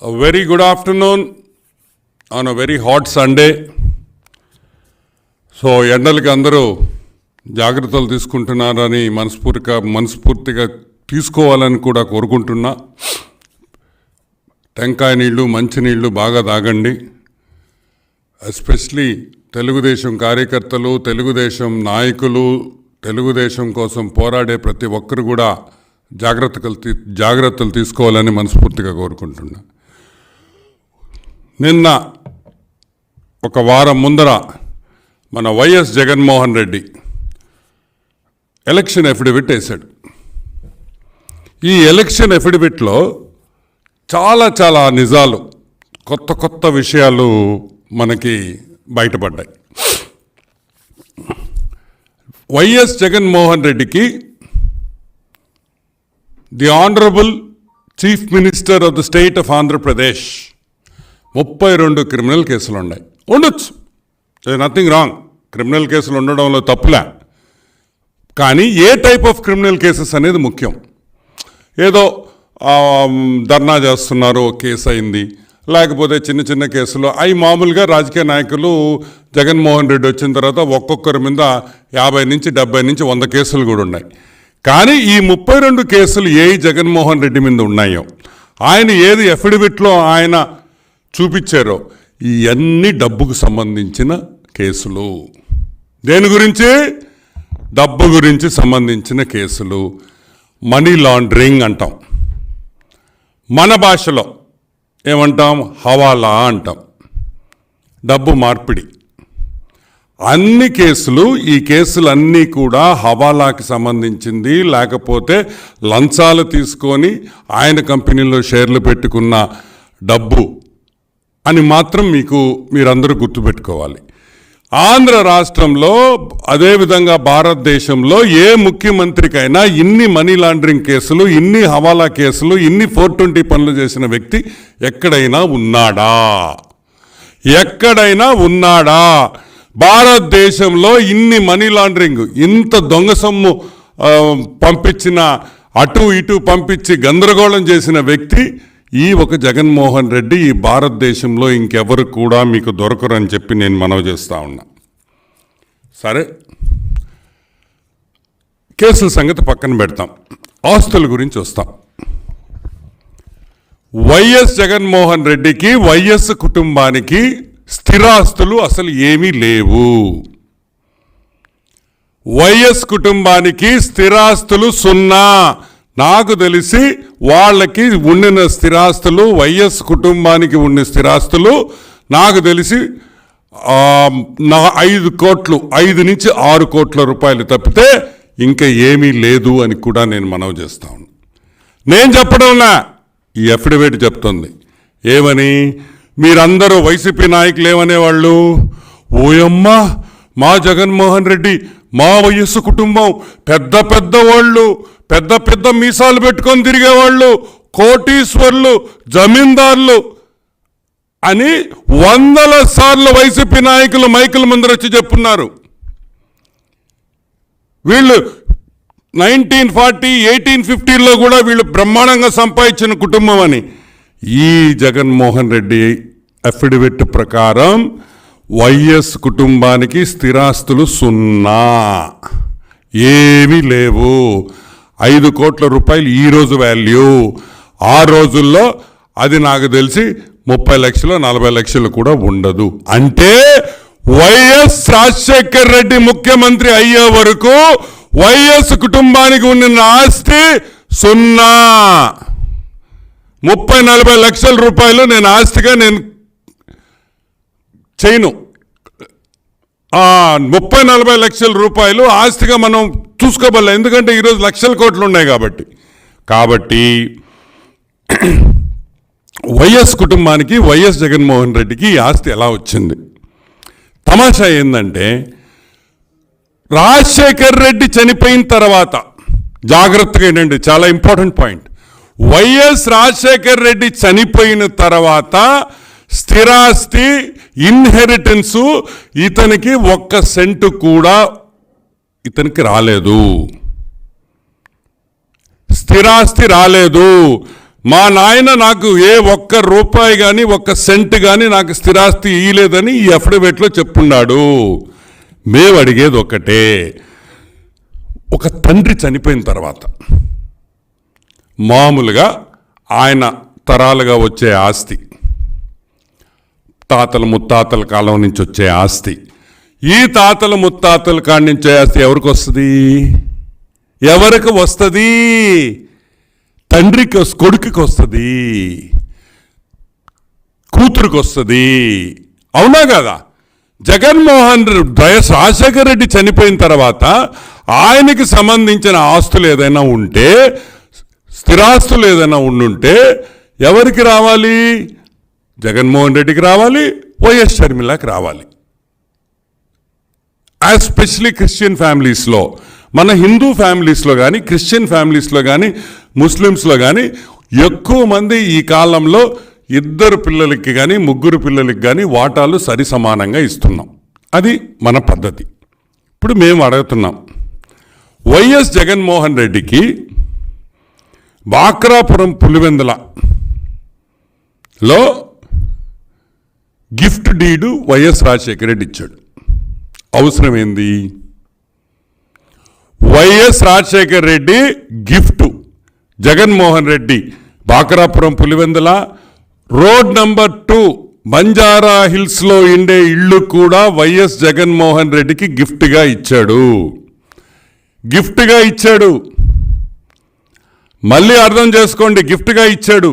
A very good afternoon on a very hot Sunday. So ఎండలకి అందరూ జాగ్రత్తలు తీసుకుంటున్నారని మనస్ఫూర్తిగా తీసుకోవాలని కూడా కోరుకుంటున్నా. టెంకాయ నీళ్ళు మంచినీళ్ళు బాగా తాగండి. ఎస్పెషలీ తెలుగుదేశం కార్యకర్తలు, తెలుగుదేశం నాయకులు, తెలుగుదేశం కోసం పోరాడే ప్రతి ఒక్కరు కూడా జాగ్రత్తలు తీసుకోవాలని మనస్ఫూర్తిగా కోరుకుంటున్నా. నిన్న ఒక వారం ముందర మన YS Jaganmohan Reddy election affidavit వేశాడు. ఈ ఎలక్షన్ ఎఫిడవిట్లో చాలా నిజాలు, కొత్త విషయాలు మనకి బయటపడ్డాయి. వైఎస్ జగన్మోహన్ రెడ్డికి the honourable chief minister of the state of Andhra Pradesh 32 criminal కేసులు ఉన్నాయి. ఉండొచ్చు, నథింగ్ రాంగ్, క్రిమినల్ కేసులు ఉండడంలో తప్పులే. కానీ ఏ టైప్ ఆఫ్ క్రిమినల్ కేసెస్ అనేది ముఖ్యం. ఏదో ధర్నా చేస్తున్నారు, కేసు అయింది, లేకపోతే చిన్న కేసులు అవి మామూలుగా రాజకీయ నాయకులు జగన్మోహన్ రెడ్డి వచ్చిన తర్వాత ఒక్కొక్కరి మీద 50 నుంచి 70 నుంచి 100 కేసులు కూడా ఉన్నాయి. కానీ ఈ 32 కేసులు ఏ జగన్మోహన్ రెడ్డి మీద ఉన్నాయో, ఆయన ఏది ఎఫిడవిట్లో ఆయన చూపించారో, ఇవన్నీ డబ్బుకు సంబంధించిన కేసులు. దేని గురించి? డబ్బు గురించి సంబంధించిన కేసులు. మనీ లాండరింగ్ అంటాం, మన భాషలో ఏమంటాం? హవాలా అంటాం, డబ్బు మార్పిడి. అన్ని కేసులు, ఈ కేసులన్నీ కూడా హవాలాకి సంబంధించింది, లేకపోతే లంచాలు తీసుకొని ఆయన కంపెనీలో షేర్లు పెట్టుకున్న డబ్బు అని మాత్రం మీరందరూ గుర్తుపెట్టుకోవాలి. ఆంధ్ర రాష్ట్రంలో, అదేవిధంగా భారతదేశంలో ఏ ముఖ్యమంత్రికైనా ఇన్ని మనీ లాండరింగ్ కేసులు, ఇన్ని హవాలా కేసులు, ఇన్ని 420 పనులు చేసిన వ్యక్తి ఎక్కడైనా ఉన్నాడా? భారతదేశంలో ఇన్ని మనీ లాండరింగ్, ఇంత దొంగ సొమ్ము పంపించిన, అటు ఇటు పంపించి గందరగోళం చేసిన వ్యక్తి ఈ ఒక జగన్మోహన్ రెడ్డి. ఈ భారతదేశంలో ఇంకెవరు కూడా మీకు దొరకరని చెప్పి నేను మనవి చేస్తా ఉన్నా. సరే, కేసుల సంగతి పక్కన పెడతాం, ఆస్తుల గురించి వస్తాం. వైఎస్ జగన్మోహన్ రెడ్డికి, వైఎస్ కుటుంబానికి స్థిరాస్తులు అసలు ఏమీ లేవు. వైఎస్ కుటుంబానికి స్థిరాస్తులు 0. నాకు తెలిసి వాళ్ళకి ఉండిన స్థిరాస్తులు, వైఎస్ కుటుంబానికి ఉండిన స్థిరాస్తులు నాకు తెలిసి 5 నుంచి 6 కోట్ల రూపాయలు తప్పితే ఇంకా ఏమీ లేదు అని కూడా నేను మనవి చేస్తా ఉన్నా. నేను చెప్పడంలా, ఈ అఫిడవిట్ చెప్తుంది. ఏమని? మీరందరూ వైసీపీ నాయకులు ఏమనేవాళ్ళు? ఓయమ్మ, మా జగన్మోహన్ రెడ్డి, మా వైఎస్ కుటుంబం పెద్ద వాళ్ళు, పెద్ద మీసాలు పెట్టుకొని తిరిగేవాళ్ళు, కోటీశ్వర్లు, జమీందార్లు అని 100 సార్లు వైసీపీ నాయకులు మైకుల ముందర వచ్చి చెప్పున్నారు. వీళ్ళు 1940, 1850లో కూడా వీళ్ళు బ్రహ్మాండంగా సంపాదించిన కుటుంబం అని. ఈ జగన్మోహన్ రెడ్డి అఫిడవిట్ ప్రకారం వైఎస్ కుటుంబానికి స్థిరాస్తులు 0, ఏమీ లేవు. 5 కోట్ల రూపాయలు ఈరోజు వాల్యూ. ఆ రోజుల్లో అది నాకు తెలిసి 30 లక్షలు 40 లక్షలు కూడా ఉండదు. అంటే వైఎస్ రాజశేఖర్ రెడ్డి ముఖ్యమంత్రి అయ్యే వరకు వైఎస్ కుటుంబానికి ఉన్న ఆస్తి 0. 30-40 లక్షల రూపాయలు నేను ఆస్తిగా చేయను. 30-40 లక్షల రూపాయలు ఆస్తిగా మనం చూసుకోబల్ల, ఎందుకంటే ఈరోజు లక్షల కోట్లు ఉన్నాయి కాబట్టి వైఎస్ కుటుంబానికి, వైఎస్ జగన్మోహన్ రెడ్డికి ఈ ఆస్తి ఎలా వచ్చింది? తమాషా ఏంటంటే, రాజశేఖర్ రెడ్డి చనిపోయిన తర్వాత, జాగ్రత్తగా ఏంటంటే చాలా important point, YS Rajasekhar Reddy చనిపోయిన తర్వాత స్థిరాస్తి, ఇన్హెరిటెన్సు ఇతనికి 1 సెంటు కూడా ఇతనికి రాలేదు. స్థిరాస్తి రాలేదు. మా నాయన నాకు ఏ ఒక్క రూపాయి కానీ ఒక్క సెంట్ కానీ నాకు స్థిరాస్తి ఇయ్యలేదని ఈ అఫిడవిట్లో చెప్పున్నాడు. మేము అడిగేది ఒక్కటే, ఒక తండ్రి చనిపోయిన తర్వాత మామూలుగా ఆయన తరాలుగా వచ్చే ఆస్తి, తాతల ముత్తాతల కాలం నుంచి వచ్చే ఆస్తి, ఈ తాతల ముత్తాతల కాడి నుంచి ఆస్తి ఎవరికి వస్తుంది? ఎవరికి వస్తుంది? తండ్రికి, కొడుకుకి వస్తుంది, కూతురికి వస్తుంది. అవునా కదా? జగన్మోహన్ వైఎస్ రాజశేఖర రెడ్డి చనిపోయిన తర్వాత ఆయనకి సంబంధించిన ఆస్తులు ఏదైనా ఉంటే, స్థిరాస్తులు ఏదైనా ఉండుంటే ఎవరికి రావాలి? జగన్మోహన్ రెడ్డికి రావాలి, వైఎస్ షర్మిలాకి రావాలి. ఎస్పెషలీ క్రిస్టియన్ ఫ్యామిలీస్లో, మన హిందూ ఫ్యామిలీస్లో కానీ, క్రిస్టియన్ ఫ్యామిలీస్లో కానీ, ముస్లిమ్స్లో కానీ ఎక్కువ మంది ఈ కాలంలో 2 పిల్లలకి కానీ 3 పిల్లలకి కానీ వాటాలు సరి సమానంగా ఇస్తున్నాం. అది మన పద్ధతి. ఇప్పుడు మేము అడుగుతున్నాం, వైఎస్ జగన్మోహన్ రెడ్డికి బాక్రాపురం పులివెందులలో గిఫ్ట్ డీడు వైఎస్ రాజశేఖర రెడ్డి ఇచ్చాడు. అవసరమేంది? YS Rajasekhara Reddy gift Jaganmohan Reddy Bakrapuram Pulivendula road number 2 Banjara హిల్స్లో ఉండే ఇళ్ళు కూడా వైఎస్ జగన్మోహన్ రెడ్డికి గిఫ్ట్గా ఇచ్చాడు. గిఫ్ట్గా ఇచ్చాడు. మళ్ళీ అర్థం చేసుకోండి, గిఫ్ట్గా ఇచ్చాడు.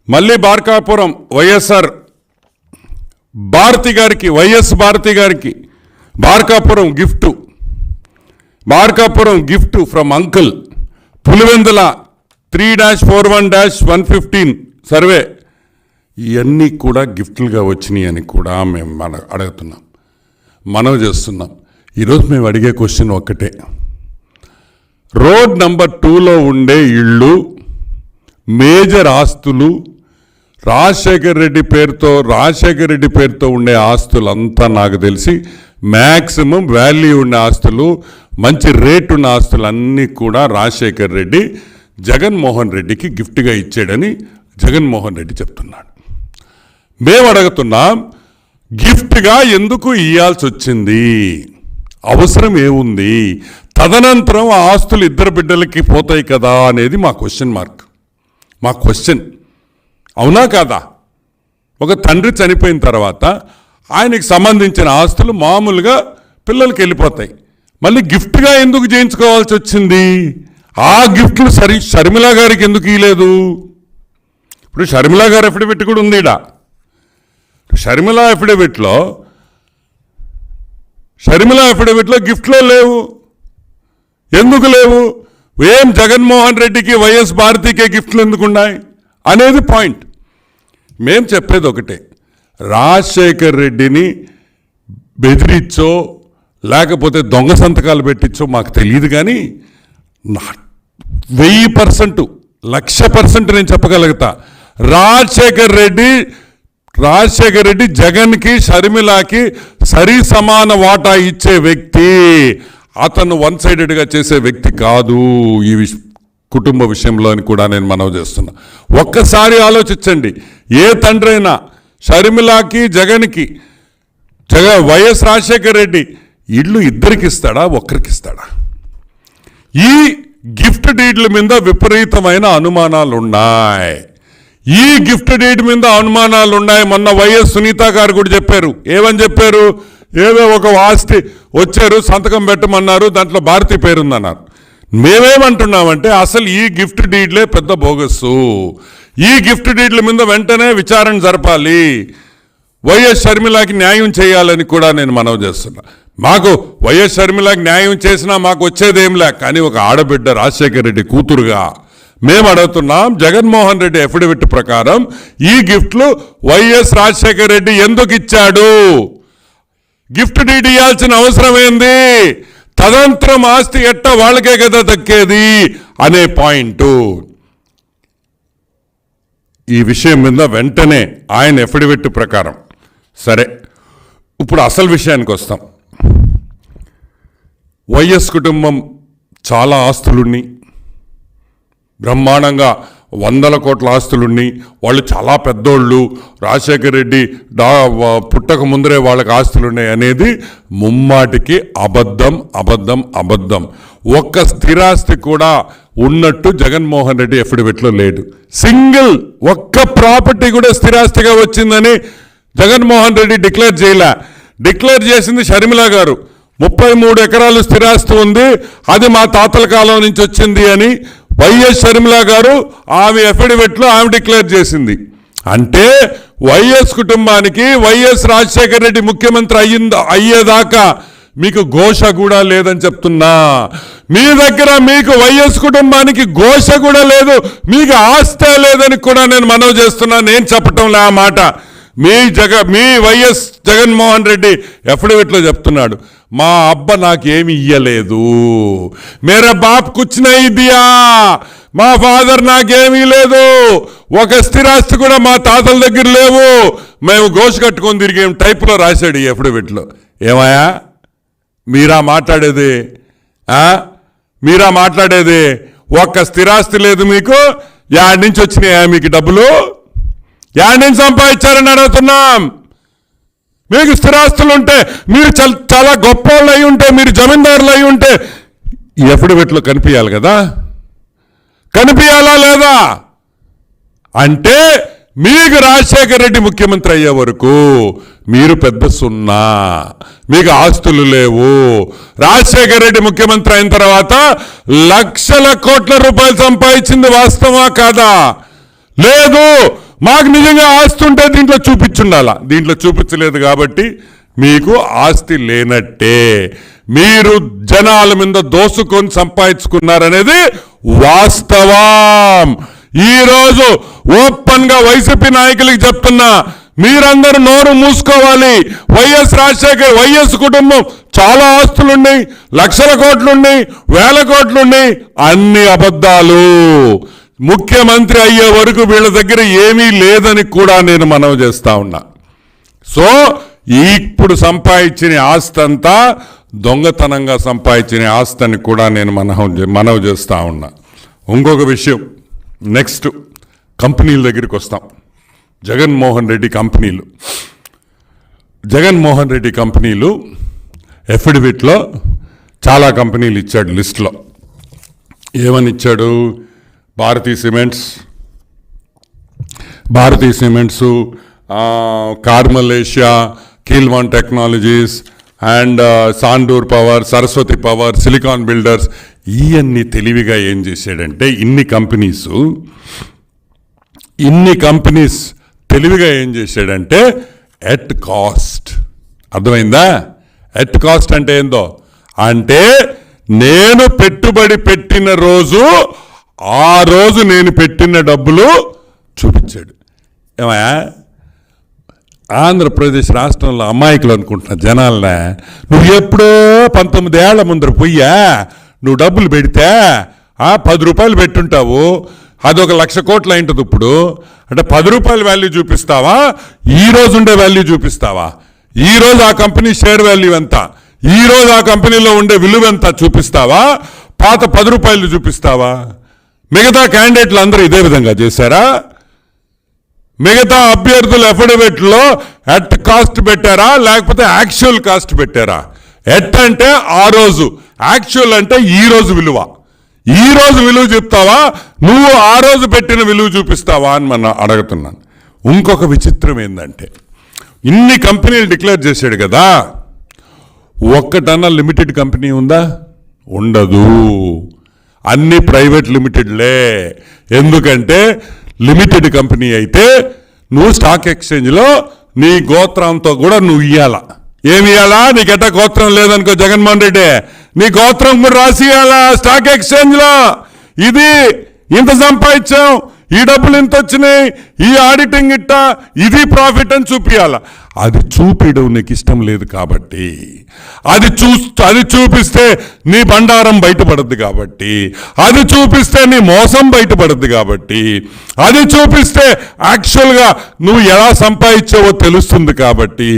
మళ్ళీ బార్కాపురం వైఎస్ఆర్ భారతి గారికి, వైఎస్ భారతి గారికి Barkapuram gift, Barkapuram gift from uncle. Pulivendula 3-41-115 survey, ఇవన్నీ కూడా గిఫ్ట్లుగా వచ్చినాయి అని కూడా మేము అడుగుతున్నాం, మనం చేస్తున్నాం. ఈరోజు మేము అడిగే క్వశ్చన్ ఒక్కటే, రోడ్ నంబర్ 2లో ఉండే ఇళ్ళు, మేజర్ ఆస్తులు, రాజశేఖర రెడ్డి పేరుతో ఉండే ఆస్తులంతా నాకు తెలిసి మ్యాక్సిమం వాల్యూ ఉన్న ఆస్తులు, మంచి రేటు ఉన్న ఆస్తులు అన్నీ కూడా రాజశేఖర రెడ్డి జగన్మోహన్ రెడ్డికి గిఫ్ట్గా ఇచ్చాడని జగన్మోహన్ రెడ్డి చెప్తున్నాడు. మేము అడుగుతున్నాం, గిఫ్ట్గా ఎందుకు ఇవ్వాల్సి వచ్చింది? అవసరం ఏముంది? తదనంతరం ఆ ఆస్తులు 2 బిడ్డలకి పోతాయి కదా అనేది మా క్వశ్చన్ మార్క్, మా క్వశ్చన్. అవునా కాదా? ఒక తండ్రి చనిపోయిన తర్వాత ఆయనకి సంబంధించిన ఆస్తులు మామూలుగా పిల్లలకి వెళ్ళిపోతాయి. మళ్ళీ గిఫ్ట్గా ఎందుకు చేయించుకోవాల్సి వచ్చింది? ఆ గిఫ్ట్లు షర్మిలా గారికి ఎందుకు ఇవ్వలేదు? ఇప్పుడు షర్మిలా గారి అఫిడవిట్ కూడా ఉంది. షర్మిలా అఫిడవిట్లో గిఫ్ట్లో లేవు. ఎందుకు లేవు? ఏం జగన్మోహన్ రెడ్డికి వైఎస్ భారతికే గిఫ్ట్లు ఎందుకు ఉన్నాయి అనేది పాయింట్. మేం చెప్పేది ఒకటే, రాజశేఖర్ రెడ్డిని బెదిరించో లేకపోతే దొంగ సంతకాలు పెట్టించో మాకు తెలియదు, కానీ 1000%, 1,00,000% నేను చెప్పగలుగుతా, రాజశేఖర్ రెడ్డి జగన్కి, షర్మిలాకి సరి సమాన వాటా ఇచ్చే వ్యక్తి. అతను 1-sidedగా చేసే వ్యక్తి కాదు ఈ కుటుంబ విషయంలో అని కూడా నేను మనవి చేస్తున్నా. ఒక్కసారి ఆలోచించండి, ఏ తండ్రి అయినా షర్మిలాకి, జగన్కి, వైఎస్ రాజశేఖర రెడ్డి ఇళ్ళు 2కి ఇస్తాడా, 1కి ఇస్తాడా? ఈ గిఫ్ట్ డీడ్ల మీద విపరీతమైన అనుమానాలు ఉన్నాయి. ఈ గిఫ్ట్ డీడ్ మీద అనుమానాలు ఉన్నాయి. మొన్న వైఎస్ సునీత గారు కూడా చెప్పారు. ఏమని చెప్పారు? ఏదో ఒక ఆస్తి వచ్చారు, సంతకం పెట్టమన్నారు, దాంట్లో భారతి పేరుందన్నారు. మేమేమంటున్నామంటే అసలు ఈ గిఫ్ట్ డీడ్లే పెద్ద బోగస్సు. ఈ గిఫ్ట్ డీడ్ల మీద వెంటనే విచారణ జరపాలి, వైఎస్ షర్మిలాకి న్యాయం చేయాలని కూడా నేను మనవి చేస్తున్నా. మాకు వైఎస్ షర్మిలాకి న్యాయం చేసినా మాకు వచ్చేదేంలే, కానీ ఒక ఆడబిడ్డ రాజశేఖర రెడ్డి కూతురుగా మేము అడుగుతున్నాం, జగన్మోహన్ రెడ్డి అఫిడవిట్ ప్రకారం ఈ గిఫ్ట్లు వైఎస్ రాజశేఖర రెడ్డి ఎందుకు ఇచ్చాడు? గిఫ్ట్ డీడ్ ఇవ్వాల్సిన అవసరం ఏంది? తదంతరం ఆస్తి ఎట్ట వాళ్ళకే కదా దక్కేది అనే పాయింట్. ఈ విషయం మీద వెంటనే ఆయన అఫిడవిట్ ప్రకారం. సరే, ఇప్పుడు అసలు విషయానికి వస్తాం. వైఎస్ కుటుంబం చాలా ఆస్తులున్నాయి, బ్రహ్మాండంగా వందల కోట్ల ఆస్తులున్నాయి, వాళ్ళు చాలా పెద్దోళ్ళు, రాజశేఖర రెడ్డి పుట్టక ముందరే వాళ్ళకి ఆస్తులు ఉన్నాయి అనేది ముమ్మాటికి అబద్ధం అబద్ధం అబద్ధం. ఒక్క స్థిరాస్తి కూడా ఉన్నట్టు జగన్మోహన్ రెడ్డి ఎఫిడవిట్లో లేడు. సింగిల్ ఒక్క ప్రాపర్టీ కూడా స్థిరాస్తిగా వచ్చిందని జగన్మోహన్ రెడ్డి డిక్లేర్ చేయలే. డిక్లేర్ చేసింది షర్మిల గారు. 33 ఎకరాలు స్థిరాస్తి ఉంది, అది మా తాతల కాలం నుంచి వచ్చింది అని వైఎస్ షర్మిల గారు ఆమె ఎఫిడవిట్లో ఆమె డిక్లేర్ చేసింది. అంటే వైఎస్ కుటుంబానికి వైఎస్ రాజశేఖర రెడ్డి ముఖ్యమంత్రి అయ్యేదాకా మీకు ఘోష కూడా లేదని చెప్తున్నా. మీ దగ్గర మీకు వైఎస్ కుటుంబానికి ఘోష కూడా లేదు, మీకు ఆస్తే లేదని కూడా నేను మనవి చేస్తున్నా. నేను చెప్పటంలే ఆ మాట, మీ వైఎస్ జగన్మోహన్ రెడ్డి ఎఫిడవిట్లో చెప్తున్నాడు. మా అబ్బ నాకేమి ఇయ్యలేదు, మేరా బాప్ కుచ్ నహీ దియా, మా ఫాదర్ నాకేమీ లేదు, ఒక స్థిరాస్తి కూడా మా తాతల దగ్గర లేవు, మేము ఘోష కట్టుకొని తిరిగేం టైప్లో రాశాడు ఈ ఎఫిడవిట్లో. ఏమయ్యా మీరా మాట్లాడేది? మీరా మాట్లాడేది? ఒక్క స్థిరాస్తి లేదు మీకు, యాడ్ నుంచి వచ్చినాయా మీకు డబ్బులు? యాడ్ నుంచి సంపాదించారని అడుగుతున్నాం. మీకు స్థిరాస్తులు ఉంటే, మీరు చాలా గొప్ప వాళ్ళు అయి ఉంటే, మీరు జమీందారులు అయి ఉంటే ఈ ఎఫిడవిట్లో కనిపించాలి కదా, కనిపించాలా లేదా? అంటే మీకు రాజశేఖర రెడ్డి ముఖ్యమంత్రి అయ్యే వరకు మీరు పెద్ద సున్నా, మీకు ఆస్తులు లేవు. రాజశేఖర రెడ్డి ముఖ్యమంత్రి అయిన తర్వాత లక్షల కోట్ల రూపాయలు సంపాదించింది వాస్తవా కాదా? లేదు. మాకు నిజంగా ఆస్తి ఉంటే దీంట్లో చూపించుండాలా, దీంట్లో చూపించలేదు కాబట్టి మీకు ఆస్తి లేనట్టే. మీరు జనాల మీద దోసుకొని సంపాదించుకున్నారనేది వాస్తవం. ఈరోజు ఓపెన్ గా వైసీపీ నాయకులకి చెప్తున్నా, మీరందరూ నోరు మూసుకోవాలి. వైఎస్ కుటుంబం చాలా ఆస్తులున్నాయి, లక్షల కోట్లున్నాయి, వేల కోట్లున్నాయి, అన్ని అబద్ధాలు. ముఖ్యమంత్రి అయ్యే వరకు వీళ్ళ దగ్గర ఏమీ లేదని కూడా నేను మనవి చేస్తా ఉన్నా. సో ఇప్పుడు సంపాదించిన ఆస్తి అంతా దొంగతనంగా సంపాదించిన ఆస్తిని కూడా నేను మనవి చేస్తా ఉన్నా. ఇంకొక విషయం, నెక్స్ట్ కంపెనీల దగ్గరికి వస్తాం. జగన్మోహన్ రెడ్డి కంపెనీలు ఎఫిడవిట్లో చాలా కంపెనీలు ఇచ్చాడు లిస్టులో. ఏమని ఇచ్చాడు? భారతీ సిమెంట్స్, కార్మల్ ఏషియా, కీల్వాన్ technologies and Sandur power, Saraswathi power, silicon builders. ఇవన్నీ తెలివిగా ఏం చేశాడంటే ఇన్ని కంపెనీస్ తెలివిగా ఏం చేశాడంటే ఎట్ కాస్ట్. అర్థమైందా? ఎట్ కాస్ట్ అంటే ఏందో అంటే నేను పెట్టుబడి పెట్టిన రోజు ఆ రోజు నేను పెట్టిన డబ్బులు చూపించాడు. ఏమయ్యా ఆంధ్రప్రదేశ్ రాష్ట్రంలో అమాయకులు అనుకుంటున్నా జనాలనే, నువ్వు ఎప్పుడో 19 ఏళ్ల ముందర పోయ్యా నువ్వు డబ్బులు పెడితే 10 రూపాయలు పెట్టుంటావు, అదొక 1,00,000 కోట్లు అయింటుంది. ఇప్పుడు అంటే 10 రూపాయల వాల్యూ చూపిస్తావా, ఈ రోజు ఉండే వాల్యూ చూపిస్తావా? ఈ రోజు ఆ కంపెనీ షేర్ వాల్యూ ఎంత, ఈ రోజు ఆ కంపెనీలో ఉండే విలువ ఎంత చూపిస్తావా? పాత 10 రూపాయలు చూపిస్తావా? మిగతా క్యాండిడేట్లు అందరూ ఇదే విధంగా చేశారా? మిగతా అభ్యర్థుల ఎఫిడవిట్లో ఎట్ కాస్ట్ పెట్టారా లేకపోతే యాక్చువల్ కాస్ట్ పెట్టారా? ఎట్ అంటే ఆ రోజు, యాక్చువల్ అంటే ఈ రోజు విలువ. ఈ రోజు విలువ చెప్తావా, నువ్వు ఆ రోజు పెట్టిన విలువ చూపిస్తావా అని మనం అడుగుతున్నాను. ఇంకొక విచిత్రం ఏంటంటే ఇన్ని కంపెనీలు డిక్లేర్ చేశాడు కదా, ఒక్కటన్నా లిమిటెడ్ కంపెనీ ఉందా? ఉండదు. అన్ని ప్రైవేట్ లిమిటెడ్లే. ఎందుకంటే లిమిటెడ్ కంపెనీ అయితే నువ్వు స్టాక్ ఎక్స్చేంజ్లో నీ గోత్రంతో కూడా నువ్వు ఇయ్యాలా. ఏమి ఇయ్యాలా? నీకెట్టా గోత్రం లేదనుకో జగన్మోహన్ రెడ్డి, నీ గోత్రం కూడా రాసి ఇయ్యాలా స్టాక్ ఎక్స్చేంజ్లో. ఇది ఇంత సంపాదించాం, ఈ డబ్బులు ఇంత వచ్చినాయి, ఈ ఆడిటింగ్ ఇట్టా, ఇది ప్రాఫిట్ అని చూపించాల. అది చూపించడం నీకు ఇష్టం లేదు కాబట్టి, అది చూపిస్తే నీ బండారం బయటపడద్దు కాబట్టి, అది చూపిస్తే నీ మోసం బయటపడద్దు కాబట్టి, అది చూపిస్తే యాక్చువల్గా నువ్వు ఎలా సంపాదించావో తెలుస్తుంది కాబట్టి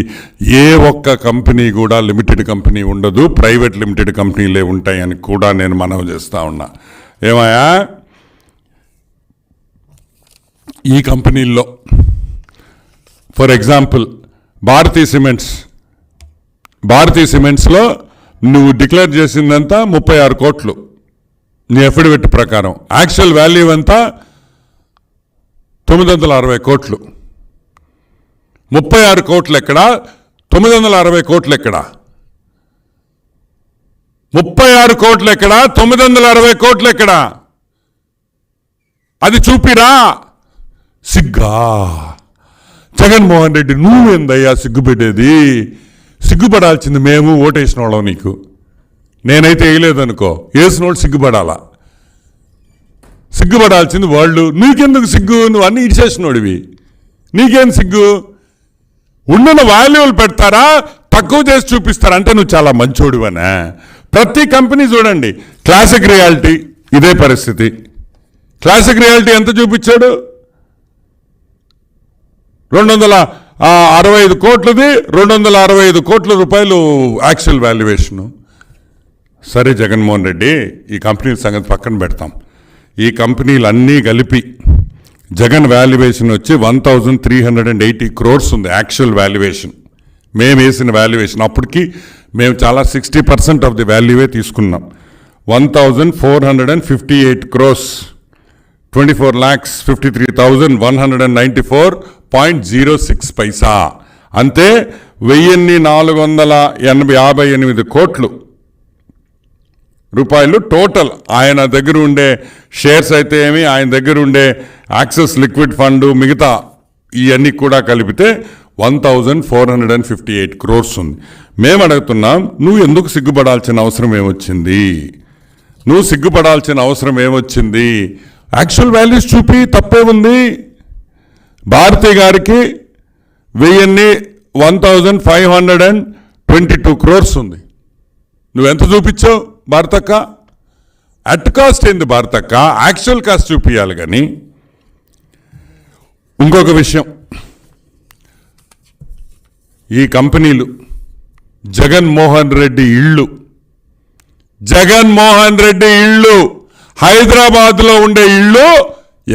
ఏ ఒక్క కంపెనీ కూడా లిమిటెడ్ కంపెనీ ఉండదు, ప్రైవేట్ లిమిటెడ్ కంపెనీలే ఉంటాయని కూడా నేను మనవి చేస్తా ఉన్నా. ఏమయ్యా ఈ కంపెనీల్లో ఫర్ ఎగ్జాంపుల్ భారతీయ సిమెంట్స్లో నువ్వు డిక్లేర్ చేసిందంతా 36 కోట్లు నీ ఎఫిడవిట్ ప్రకారం. యాక్చువల్ వాల్యూ అంతా 960 కోట్లు. 36 కోట్లు ఎక్కడా, 960 కోట్లు ఎక్కడా? 36 కోట్లు ఎక్కడా, 960 కోట్లు ఎక్కడా? అది చూపిరా. సిగ్గా జగన్మోహన్ రెడ్డి, నువ్వేందయ్యా సిగ్గుపెట్టేది? సిగ్గుపడాల్సింది మేము ఓటేసిన వాళ్ళం నీకు. నేనైతే వేయలేదనుకో, వేసినోళ్ళు సిగ్గుపడాలా. సిగ్గుపడాల్సింది వాళ్ళు. నీకెందుకు సిగ్గు? నువ్వు అన్ని ఇడిచేసినోడివి, నీకేం సిగ్గు? ఉన్న వాల్యూలు పెడతారా, తక్కువ చేసి చూపిస్తారా అంటే నువ్వు చాలా మంచోడివనా? ప్రతి కంపెనీ చూడండి. క్లాసిక్ రియాలిటీ ఇదే పరిస్థితి. క్లాసిక్ రియాలిటీ ఎంత చూపించాడు? 265 కోట్లది, 265 కోట్ల రూపాయలు యాక్చువల్ వాల్యుయేషను. సరే జగన్మోహన్ రెడ్డి, ఈ కంపెనీల సంగతి పక్కన పెడతాం. ఈ కంపెనీలు అన్నీ కలిపి జగన్ వాల్యుయేషన్ వచ్చి 1380 crores ఉంది యాక్చువల్ వాల్యుయేషన్. మేము వేసిన వాల్యుయేషన్ అప్పటికి మేము చాలా 60% ఆఫ్ ది వాల్యూవే తీసుకున్నాం. 1458 crores, 24,53,194.06 పైసా. అంతే. 1458 కోట్లు రూపాయలు టోటల్. ఆయన దగ్గర ఉండే షేర్స్ అయితే ఏమి, ఆయన దగ్గర ఉండే యాక్సెస్ లిక్విడ్ ఫండ్, మిగతా ఇవన్నీ కూడా కలిపితే 1458 crores ఉంది. మేము అడుగుతున్నాం, నువ్వు ఎందుకు సిగ్గుపడాల్సిన అవసరం ఏమొచ్చింది? నువ్వు సిగ్గుపడాల్సిన అవసరం ఏమొచ్చింది? యాక్చువల్ వాల్యూస్ చూపి, తప్పే ఉంది. భారతి గారికి 1522 crores ఉంది. నువ్వెంత చూపించావు భారతక్క? అట్ కాస్ట్ ఏంది భారతక్క? యాక్చువల్ కాస్ట్ చూపించాలి. కానీ ఇంకొక విషయం, ఈ కంపెనీలు జగన్మోహన్ రెడ్డి ఇళ్ళు హైదరాబాద్లో ఉండే ఇళ్ళు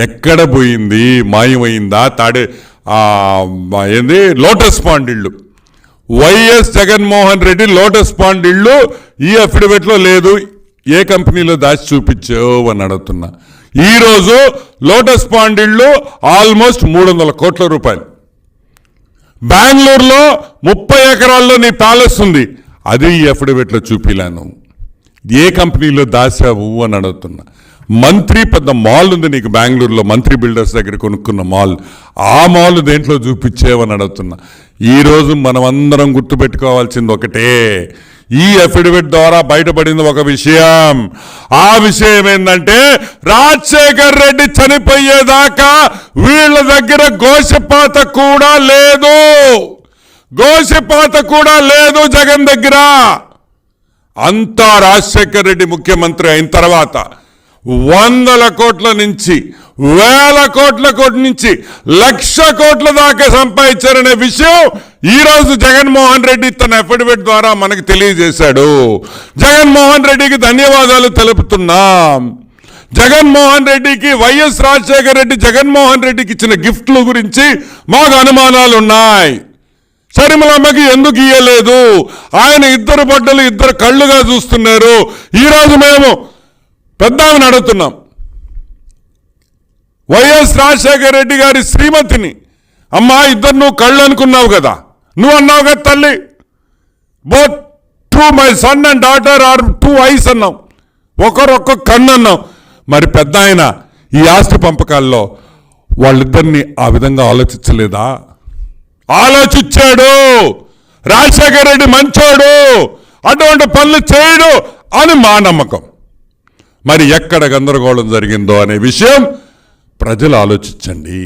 ఎక్కడ పోయింది? మాయమైందా? ఏంది లోటస్ పాండ్ ఇళ్ళు. YS Jaganmohan Reddy lotus pond ఇళ్ళు ఈ అఫిడవిట్లో లేదు. ఏ కంపెనీలో దాచి చూపించావు అని అడుగుతున్నా. ఈరోజు లోటస్ పాండ్ ఇళ్ళు ఆల్మోస్ట్ 300 కోట్ల రూపాయలు. బెంగళూరులో 30 ఎకరాల్లో నీ ప్యాలెస్ ఉంది, అది ఈ అఫిడవిట్లో చూపిలాను. ఏ కంపెనీలో దాచావు అని అడుగుతున్నా. మంత్రి పెద్ద మాల్ ఉంది నీకు బెంగళూరులో, మంత్రి బిల్డర్స్ దగ్గర కొనుక్కున్న మాల్. ఆ మాల్ దేంట్లో చూపించేవని అడుగుతున్నా. ఈరోజు మనం అందరం గుర్తుపెట్టుకోవాల్సింది ఒకటే, ఈ అఫిడవిట్ ద్వారా బయటపడింది ఒక విషయం. ఆ విషయం ఏంటంటే, రాజశేఖర్ రెడ్డి చనిపోయేదాకా వీళ్ళ దగ్గర గోషపాత కూడా లేదు జగన్ దగ్గర. అంతా రాజశేఖర్ రెడ్డి ముఖ్యమంత్రి అయిన తర్వాత 100 కోట్ల నుంచి 1000 కోట్ల నుంచి 1,00,000 కోట్ల దాకా సంపాదించారనే విషయం ఈరోజు జగన్మోహన్ రెడ్డి తన అఫిడవిట్ ద్వారా మనకు తెలియజేశాడు. జగన్మోహన్ రెడ్డికి ధన్యవాదాలు తెలుపుతున్నాం. జగన్మోహన్ రెడ్డికి, వైఎస్ రాజశేఖర రెడ్డి జగన్మోహన్ రెడ్డికి ఇచ్చిన గిఫ్ట్ల గురించి మాకు అనుమానాలు ఉన్నాయి. షర్మిలమ్మకి ఎందుకు ఇయ్యలేదు? ఆయన 2 బొడ్డలు 2 కళ్ళుగా చూస్తున్నారు. ఈరోజు మేము పెద్దామని అడుగుతున్నాం. వైఎస్ రాజశేఖర రెడ్డి గారి శ్రీమతిని, అమ్మా 2 నువ్వు కళ్ళు అనుకున్నావు కదా, నువ్వు అన్నావు కదా తల్లి, both to my son and daughter or 2 ice అన్నావు, ఒక్కొక్క కన్ను అన్నావు. మరి పెద్ద ఆయన ఈ ఆస్తి పంపకాల్లో వాళ్ళిద్దరిని ఆ విధంగా ఆలోచించలేదా? ఆలోచించాడు. రాజశేఖర రెడ్డి మంచోడు, అటువంటి పనులు చేయడు అని మా నమ్మకం. మరి ఎక్కడ గందరగోళం జరిగిందో అనే విషయం ప్రజలు ఆలోచించండి.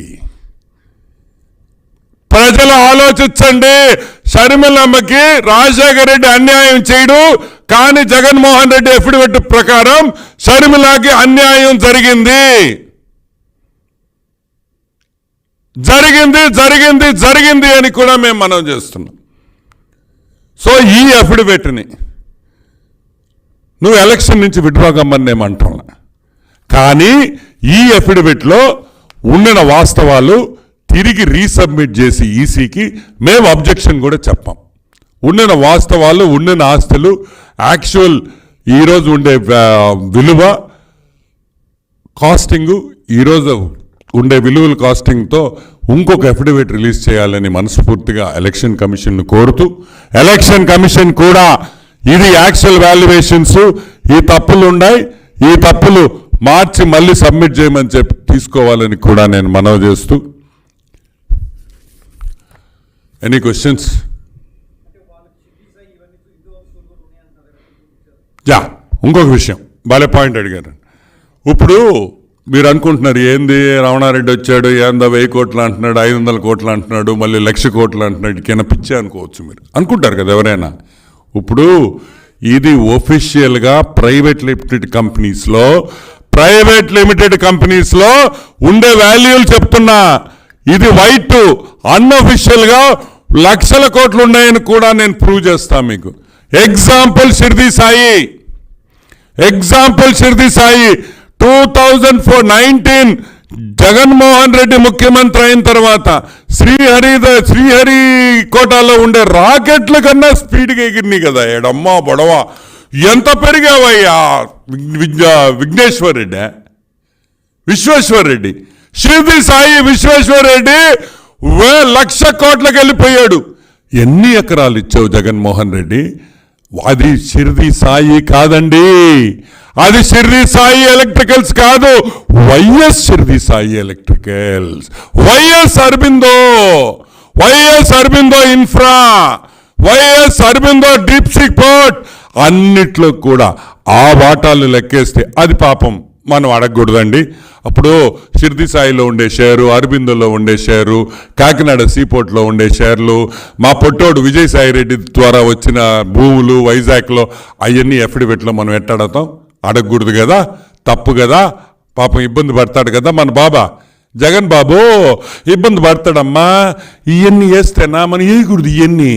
షర్మిలమ్మకి రాజశేఖర రెడ్డి అన్యాయం చేయడు, కానీ జగన్మోహన్ రెడ్డి అఫిడవిట్ ప్రకారం షర్మిలకి అన్యాయం జరిగింది అని కూడా మేము మనవి చేస్తున్నాం. సో ఈ అఫిడవిట్ని నువ్వు ఎలక్షన్ నుంచి విత్డ్రా కమ్మని ఏమంటున్నా, కానీ ఈ అఫిడవిట్లో ఉండిన వాస్తవాలు తిరిగి రీసబ్మిట్ చేసి ఈసీకి మేము అబ్జెక్షన్ కూడా చెప్పాం. ఉండిన వాస్తవాలు, ఉండిన ఆస్తులు, యాక్చువల్ ఈరోజు ఉండే విలువ కాస్టింగు, ఈరోజు ఉండే విలువల కాస్టింగ్తో ఇంకొక అఫిడవిట్ రిలీజ్ చేయాలని మనస్ఫూర్తిగా ఎలక్షన్ కమిషన్ను కోరుతూ, ఎలక్షన్ కమిషన్ కూడా ఇది యాక్చువల్ వాల్యుయేషన్స్, ఈ తప్పులు ఉన్నాయి, ఈ తప్పులు మార్చి మళ్ళీ సబ్మిట్ చేయమని చెప్పి తీసుకోవాలని కూడా నేను మనవి చేస్తూ. Any questions? యా, ఇంకొక విషయం భలే పాయింట్ అడిగారు. ఇప్పుడు మీరు అనుకుంటున్నారు ఏంది రమణారెడ్డి వచ్చాడు, ఏందో 1000 కోట్లు అంటున్నాడు, 500 కోట్లు అంటున్నాడు, మళ్ళీ 1,00,000 కోట్లు అంటున్నాడు, ఇకైనా పిచ్చే అనుకోవచ్చు. మీరు అనుకుంటారు కదా ఎవరైనా. ఇప్పుడు ఇది ఒఫిషియల్గా ప్రైవేట్ లిమిటెడ్ కంపెనీస్లో ఉండే వాల్యూలు చెప్తున్నా. ఇది వైట్ అన్అఫిషియల్గా 1,00,000 కోట్లు ఉన్నాయని కూడా నేను ప్రూవ్ చేస్తాను మీకు. ఎగ్జాంపుల్ షిర్దీ సాయి 2019 జగన్మోహన్ రెడ్డి ముఖ్యమంత్రి అయిన తర్వాత శ్రీహరికోటలో ఉండే రాకెట్ల కన్నా స్పీడ్గా ఎగిరినాయి కదా. ఎడమ్మా బొడవ ఎంత పెరిగావయ్యా విశ్వేశ్వరరెడ్డి. షిర్దీ సాయి విశ్వేశ్వరరెడ్డి 1,00,000 కోట్లకు వెళ్ళిపోయాడు. ఎన్ని ఎకరాలు ఇచ్చావు జగన్మోహన్ రెడ్డి? అది షిర్దీ సాయి కాదండి, అది షిర్దీ సాయి ఎలక్ట్రికల్స్ కాదు, YS Shirdi Sai electricals, YS Aurobindo infra, YS Aurobindo deep sea port, అన్నిట్లో కూడా ఆ వాటాలు లెక్కేస్తే అది పాపం మనం అడగకూడదండి. అప్పుడు షిర్దీ సాయిలో ఉండే షేరు, అరబిందోలో ఉండే షేరు, కాకినాడ సీపోర్ట్లో ఉండే షేర్లు, మా పొట్టోడు విజయసాయి రెడ్డి ద్వారా వచ్చిన భూములు వైజాగ్లో, అవన్నీ ఎఫిడవిట్లో మనం ఎట్టాడతాం? అడగకూడదు కదా, తప్పు కదా. పాపం ఇబ్బంది పడతాడు కదా మన జగన్ బాబు, ఇబ్బంది పడతాడమ్మా. ఇవన్నీ వేస్తేనా మనం వేయకూడదు ఇవన్నీ,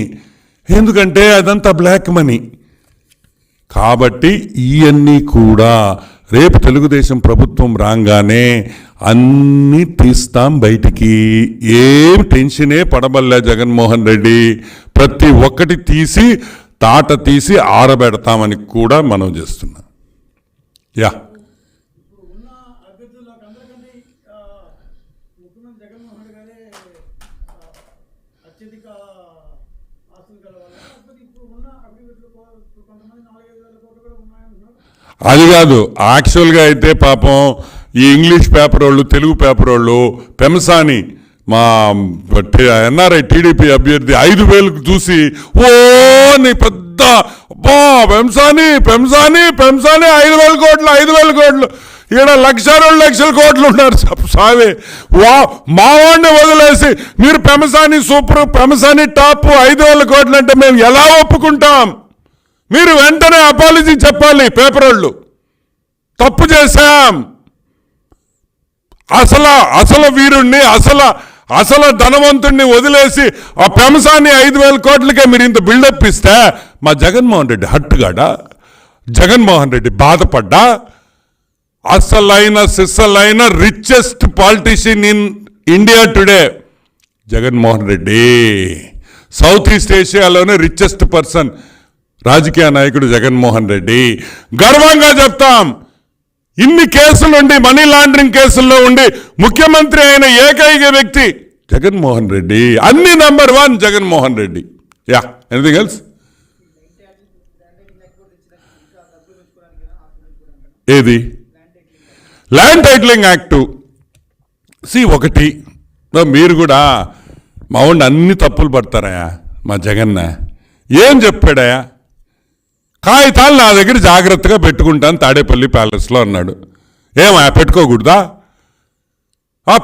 ఎందుకంటే అదంతా బ్లాక్ మనీ. కాబట్టి ఇవన్నీ కూడా రేపు తెలుగుదేశం ప్రభుత్వం రాగానే అన్నీ తీస్తాం బయటికి. ఏం టెన్షనే పడబల్లా జగన్మోహన్ రెడ్డి, ప్రతి ఒక్కటి తీసి ఆరబెడతామని కూడా మనం చేస్తున్నాం. యా, అది కాదు. యాక్చువల్గా అయితే పాపం ఈ ఇంగ్లీష్ పేపర్ వాళ్ళు, తెలుగు పేపర్ వాళ్ళు పెమసాని మా ఎన్ఆర్ఐ టీడీపీ అభ్యర్థి 5,000 చూసి ఓ నీ పెద్ద పెంసాని 5,000 కోట్లు ఈడ 1,00,000 కోట్లు ఉన్నారు సావే. మా వాడిని వదిలేసి మీరు పెమసాని సూపర్, పెమసాని టాప్, 5,000 కోట్లు అంటే మేము ఎలా ఒప్పుకుంటాం? మీరు వెంటనే అపాలజీ చెప్పాలి. పేపర్ వాళ్ళు తప్పు చేశాం, అసలు వీరుణ్ణి, అసలు ధనవంతుణ్ణి వదిలేసి ఆ పెమసాన్ని 5,000 కోట్లకే మీరు ఇంత బిల్డప్ ఇస్తే మా జగన్మోహన్ రెడ్డి హట్టుగాడా? జగన్మోహన్ రెడ్డి బాధపడ్డా? అసలైన richest politician in India today Jaganmohan Reddy. South east ఏషియాలోనే రిచెస్ట్ పర్సన్, రాజకీయ నాయకుడు జగన్మోహన్ రెడ్డి. గర్వంగా చెప్తాం. ఇన్ని కేసులుండి, మనీ లాండరింగ్ కేసుల్లో ఉండి ముఖ్యమంత్రి అయిన ఏకైక వ్యక్తి జగన్మోహన్ రెడ్డి. అన్ని number 1 Jaganmohan Reddy. Yeah, anything else? ఏది? Land titling act. ఒకటి మీరు కూడా మా వాడిని అన్ని తప్పులు పడతారయా మా జగన్న. ఏం చెప్పాడయా? కాగితాలు నా దగ్గర జాగ్రత్తగా పెట్టుకుంటాను తాడేపల్లి ప్యాలెస్లో అన్నాడు. ఏమయ్యా పెట్టుకోకూడదా?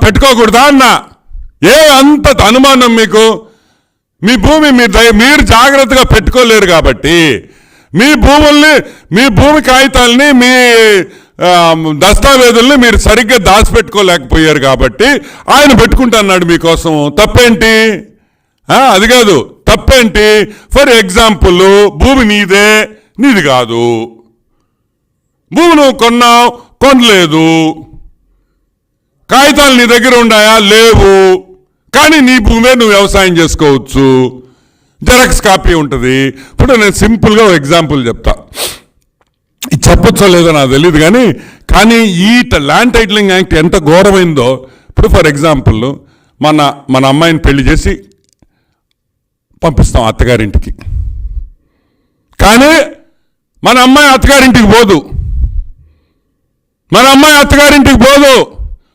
పెట్టుకోకూడదా అన్నా. అంత అనుమానం మీకు? మీ భూమి మీరు జాగ్రత్తగా పెట్టుకోలేరు కాబట్టి మీ భూమి కాగితాలని, మీ దస్తావేజుల్ని మీరు సరిగ్గా దాచిపెట్టుకోలేకపోయారు కాబట్టి ఆయన పెట్టుకుంటున్నాడు మీకోసం. తప్పేంటి? అది కాదు, తప్పేంటి? ఫర్ ఎగ్జాంపుల్, భూమి నీది కాదు, భూమి నువ్వు కొనలేదు, కాగితాలు నీ దగ్గర ఉన్నాయా? లేవు. కానీ నీ భూమే నువ్వు వ్యవసాయం చేసుకోవచ్చు. జెరాక్స్ కాపీ ఉంటుంది. ఇప్పుడు నేను సింపుల్గా ఒక ఎగ్జాంపుల్ చెప్తా. ఇది చెప్పొచ్చో లేదో నాకు తెలియదు కానీ ఈ ల్యాండ్ టైటిలింగ్ యాక్ట్ ఎంత ఘోరమైందో. ఇప్పుడు ఫర్ ఎగ్జాంపుల్ మన అమ్మాయిని పెళ్లి చేసి పంపిస్తాం అత్తగారింటికి. కానీ మన అమ్మాయి అత్తగారింటికి పోదు.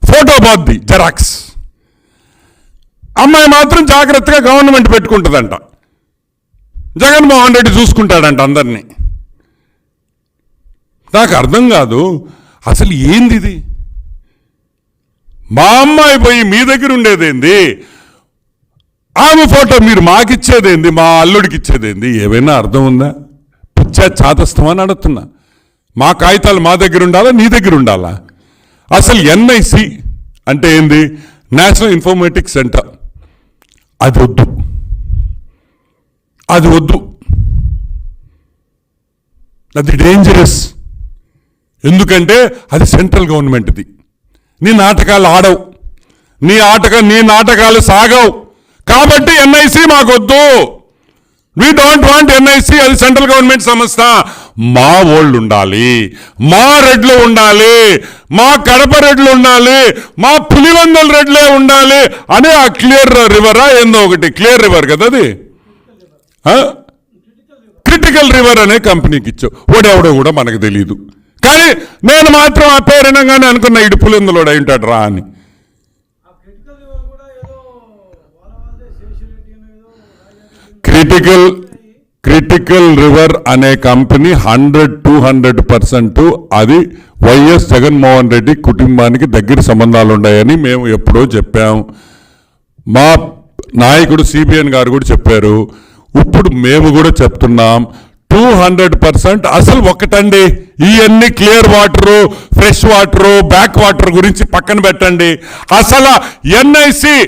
ఫోటో పోద్ది, జెరాక్స్. అమ్మాయి మాత్రం జాగ్రత్తగా గవర్నమెంట్ పెట్టుకుంటుందంట. జగన్మోహన్ రెడ్డి చూసుకుంటాడంట అందరినీ. నాకు అర్థం కాదు అసలు ఏంది ఇది. మా అమ్మాయి పోయి మీ దగ్గర ఉండేదేంది, ఆమె ఫోటో మీరు మాకిచ్చేదేంది, మా అల్లుడికి ఇచ్చేదేంది? ఏమైనా అర్థం ఉందా? పిచ్చా చాదస్తమా అని అడుగుతున్నా. మా కాగితాలు మా దగ్గర ఉండాలా, నీ దగ్గర ఉండాలా? అసలు ఎన్ఐసి అంటే ఏంది? National informatics centre. అది వద్దు. అది డేంజరస్. ఎందుకంటే అది సెంట్రల్ గవర్నమెంట్ది. నీ నాటకాలు ఆడవు, నీ నాటకాలు సాగవు. కాబట్టి ఎన్ఐసి మాకొద్దు. We don't want NIC. అది సెంట్రల్ గవర్నమెంట్ సంస్థ. మా ఓళ్ళు ఉండాలి, మా రెడ్లు ఉండాలి, మా కడప రెడ్లు ఉండాలి, మా పులివెందుల రెడ్లే ఉండాలి అని ఆ క్లియర్ రివరా ఏందో ఒకటి, క్లియర్ రివర్ కదా అది, క్రిటికల్ రివర్ అనే కంపెనీకి ఇచ్చావు. ఓడెవడో కూడా మనకు తెలియదు. కానీ నేను మాత్రం ఆ పేరునగానే అనుకున్నా ఇటు పులివెందులోడు అయి ఉంటాడు రా అని. క్రిటికల్ రివర్ అనే కంపెనీ 100-200% అది వైఎస్ జగన్మోహన్ రెడ్డి కుటుంబానికి దగ్గర సంబంధాలు ఉన్నాయని మేము ఎప్పుడో చెప్పాం. మా నాయకుడు సిబిఎన్ గారు కూడా చెప్పారు. ఇప్పుడు మేము కూడా చెప్తున్నాం. 200% అసలు ఒకటండి. ఇవన్నీ clear water, fresh water, back water గురించి పక్కన పెట్టండి. అసలు ఎన్ఐసి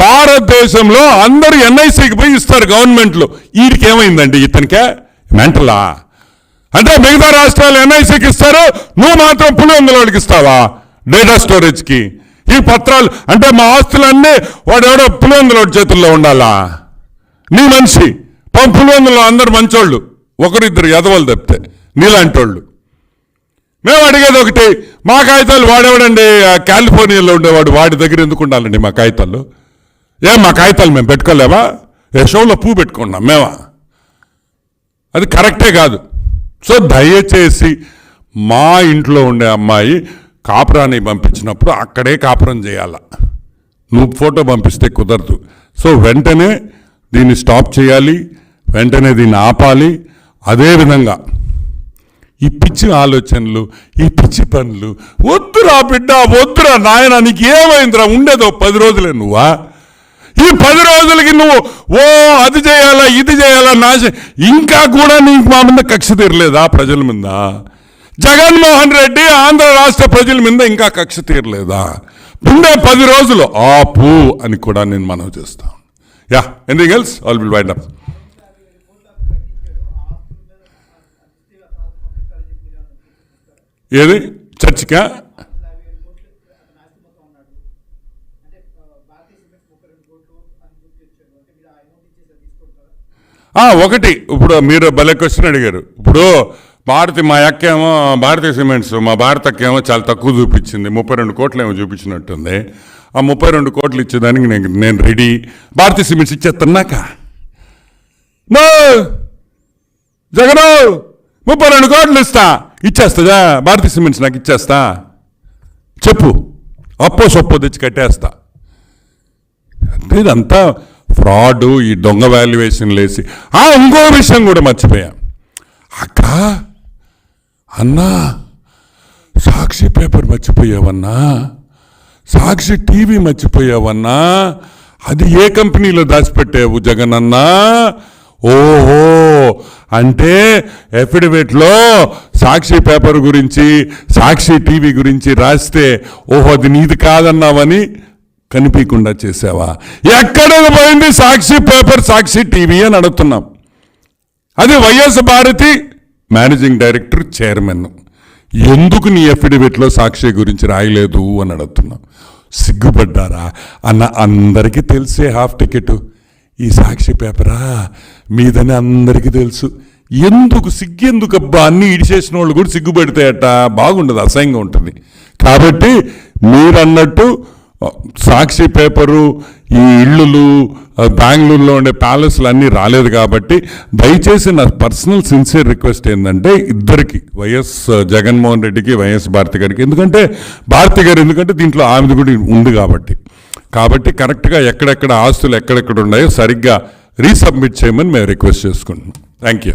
భారతదేశంలో అందరూ ఎన్ఐసికి పోయి ఇస్తారు గవర్నమెంట్లో. వీడికి ఏమైందండి? ఇతనికే మెంటలా? అంటే మిగతా రాష్ట్రాలు ఎన్ఐసికి ఇస్తారు, నువ్వు మాత్రం పులివెందులకి ఇస్తావా డేటా స్టోరేజ్కి? ఈ పత్రాలు అంటే మా ఆస్తులన్నీ వాడెవడో పులివెందులోడి చేతుల్లో ఉండాలా? నీ మనిషి పులివెందులో అందరు మంచోళ్ళు, ఒకరిద్దరు ఎదవలు తప్పితే నీలాంటి వాళ్ళు. మేము అడిగేది ఒకటి, మా కాగితాలు వాడేవాడండి కాలిఫోర్నియాలో ఉండేవాడు, వాడి దగ్గర ఎందుకు ఉండాలండి మా కాగితాలు? మా కాగితాలు మేము పెట్టుకోలేవా? షోలో పువ్వు పెట్టుకున్నాం మేమా? అది కరెక్టే కాదు. సో దయచేసి మా ఇంట్లో ఉండే అమ్మాయి కాపురాన్ని పంపించినప్పుడు అక్కడే కాపురం చేయాల. నువ్వు ఫోటో పంపిస్తే కుదరదు. సో వెంటనే దీన్ని స్టాప్ చేయాలి, వెంటనే దీన్ని ఆపాలి. అదేవిధంగా ఈ పిచ్చి ఆలోచనలు, ఈ పిచ్చి పనులు వద్దురా బిడ్డ, వద్దురా నాయన. నీకు ఏమైందిరా? ఉండేదో 10 రోజులే. నువ్వా ఈ 10 రోజులకి నువ్వు అది చేయాలా, ఇది చేయాలా, ఇంకా కూడా నీకు మా మీద కక్ష తీరలేదా? ప్రజల మీద జగన్మోహన్ రెడ్డి ఆంధ్ర రాష్ట్ర ప్రజల మీద ఇంకా కక్ష తీరలేదా? ఉండే 10 రోజులు ఆపు అని కూడా నేను మనవి చేస్తాను. Anything else? All will wind up. ఏది చర్చికా? ఒకటి, ఇప్పుడు మీరు భలే క్వశ్చన్ అడిగారు. ఇప్పుడు మా అక్క ఏమో భారతీయ సిమెంట్స్, మా భారత అక్క ఏమో చాలా తక్కువ చూపించింది, 32 కోట్లు ఏమో చూపించినట్టుంది. ఆ 32 కోట్లు ఇచ్చేదానికి నేను రెడీ. భారతీయ సిమెంట్స్ ఇచ్చేస్తున్నాక జగన్ 32 కోట్లు ఇచ్చేస్తుందా భారతీయ సిమెంట్స్? నాకు ఇచ్చేస్తా చెప్పు, అప్పో సొప్పో తెచ్చి కట్టేస్తా. అంటే ఇదంతా ఫ్రాడ్, ఈ దొంగ వాల్యుయేషన్లు వేసి. ఇంకో విషయం కూడా మర్చిపోయా అక్క, అన్నా సాక్షి పేపర్ మర్చిపోయావన్నా, సాక్షి టీవీ మర్చిపోయావన్నా. అది ఏ కంపెనీలో దాచిపెట్టావు జగన్ అన్నా? ఓహో, అంటే ఎఫిడవిట్లో సాక్షి పేపర్ గురించి, సాక్షి టీవీ గురించి రాస్తే ఓహో అది నీది కాదన్నావని కనిపించకుండా చేసావా? ఎక్కడికి పోయింది సాక్షి పేపర్, సాక్షి టీవీ అని అడుగుతున్నాం. అది YS Bharathi managing director, chairman. ఎందుకు నీ అఫిడవిట్లో సాక్షి గురించి రాయలేదు అని అడుగుతున్నాం. సిగ్గుపడ్డారా అన్న అందరికీ తెలిసే హాఫ్ టికెట్ ఈ సాక్షి పేపరా మీదని అందరికీ తెలుసు. ఎందుకు సిగ్గెందుకబ్బా, అన్నీ ఇడిచేసిన వాళ్ళు కూడా సిగ్గుపడితాయట, బాగుండదు, అసహ్యంగా ఉంటుంది. కాబట్టి మీరన్నట్టు సాక్షి పేపరు, ఈ ఇళ్ళు, బెంగళూరులో ఉండే ప్యాలెస్లు అన్నీ రాలేదు. కాబట్టి దయచేసి నా పర్సనల్ సిన్సియర్ రిక్వెస్ట్ ఏంటంటే ఇద్దరికి, వైఎస్ జగన్మోహన్ రెడ్డికి, వైఎస్ భారతి గారికి, ఎందుకంటే భారతి గారు ఎందుకంటే దీంట్లో ఆమెది కూడా ఉంది కాబట్టి కరెక్ట్గా ఎక్కడెక్కడ ఆస్తులు ఎక్కడెక్కడ ఉన్నాయో సరిగ్గా రీసబ్మిట్ చేయమని మేము రిక్వెస్ట్ చేసుకుంటున్నాం. Thank you.